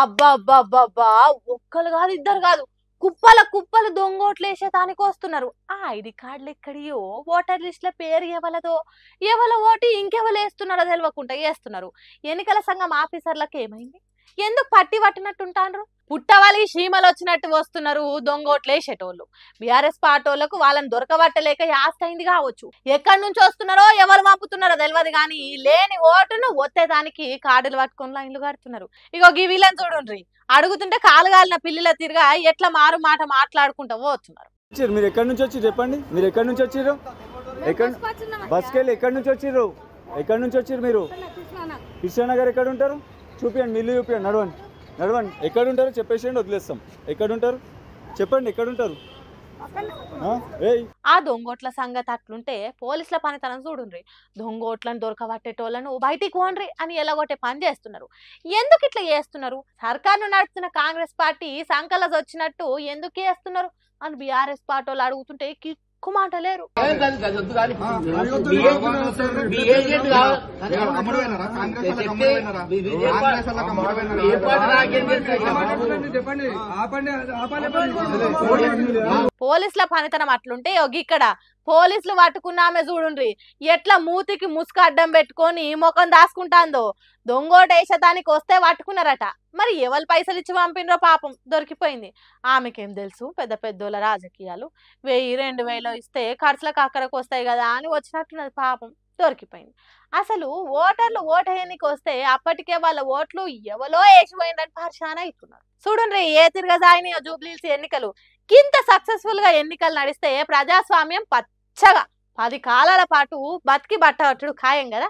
అబ్బా అబ్బా అబ్బా అబ్బా ఒక్కరు కాదు ఇద్దరు కాదు కుప్పల కుప్పలు దొంగోట్లేసేదానికి వస్తున్నారు. ఆ ఐడి కార్డులు ఎక్కడియో ఓటర్ లిస్ట్ లో పేరు ఎవలదో ఎవల ఓటు ఇంకెవరు వేస్తున్నారో తెలియకుండా వేస్తున్నారు. ఎన్నికల సంఘం ఆఫీసర్లకు ఏమైంది? ఎందుకు పట్టి పట్టినట్టుంటారు? పుట్టవాలి చీమలు వచ్చినట్టు వస్తున్నారు దొంగోట్లేసేటోళ్ళు. బీఆర్ఎస్ పార్టీలకు వాళ్ళని దొరకబట్టలేక యాస్తైంది కావచ్చు. ఎక్కడి నుంచి వస్తున్నారో ఎవరు పంపుతున్నారో తెలియదు కానీ లేని ఓటును ఒత్తేదానికి కార్డులు పట్టుకొని లైన్లు కడుతున్నారు. ఇగో ఈ వీళ్ళని చూడండి, అడుగుతుంటే కాలుగాలిన పిల్లల తిరిగా ఎట్లా మారు మాట మాట్లాడుకుంటూ పోతున్నారు. మీరు ఎక్కడి నుంచి వచ్చి చెప్పండి, మీరు ఎక్కడి నుంచి వచ్చారు? బస్కి వెళ్ళి ఎక్కడి నుంచి వచ్చారు? ఎక్కడి నుంచి వచ్చారు మీరు? కృష్ణానగర్ ఎక్కడ ఉంటారు? చూపియండి, మిల్లు చూపియండి, నడవండి నడవండి. ఎక్కడ ఉంటారు చెప్పేసేయండి, వదిలేస్తాం. ఎక్కడ ఉంటారు చెప్పండి, ఎక్కడ ఉంటారు? ఆ దొంగోట్ల సంగతి అట్లుంటే పోలీసుల పనితనం చూడుండ్రి. దొంగోట్లను దొరకబట్టేటోళ్లను బయటికి పోండ్రి అని ఎలాగొట్టే పని చేస్తున్నారు. ఎందుకు ఇట్లా చేస్తున్నారు? సర్కారును నడుపుతున్న కాంగ్రెస్ పార్టీ సంకలస్ వచ్చినట్టు ఎందుకు చేస్తున్నారు అని బీఆర్ఎస్ పార్టీ వాళ్ళు అడుగుతుంటే కిక్కుమాటలేరు. పోలీసుల పనితనం అట్లుంటే ఇక్కడ పోలీసులు పట్టుకున్నామే చూడుండ్రి ఎట్లా మూతికి ముసుగు అడ్డం పెట్టుకొని ముఖం దాసుకుంటాందో. దొంగోటేసేదానికి వస్తే పట్టుకున్నారట. మరి ఎవరు పైసలు ఇచ్చి పంపినరో పాపం దొరికిపోయింది. ఆమెకేం తెలుసు పెద్ద పెద్దోళ్ళ రాజకీయాలు. 1000-2000 ఇస్తే ఖర్చులకు అక్కడికి వస్తాయి కదా అని వచ్చినట్టున్నది. పాపం దొరికిపోయింది. అసలు ఓటర్లు ఓటేయనికి వస్తే అప్పటికే వాళ్ళ ఓట్లు ఎవలో వేసిపోయిందని పరిశాన అవుతున్నారు. చూడండి ఏ తిరగజాయిని జూబ్లీహిల్స్ ఎన్నికలు ఇంత సక్సెస్ఫుల్ గా ఎన్నికలు నడిస్తే ప్రజాస్వామ్యం పచ్చగా 10 కాలాల పాటు బతికి బట్టవట్టుడు ఖాయం కదా.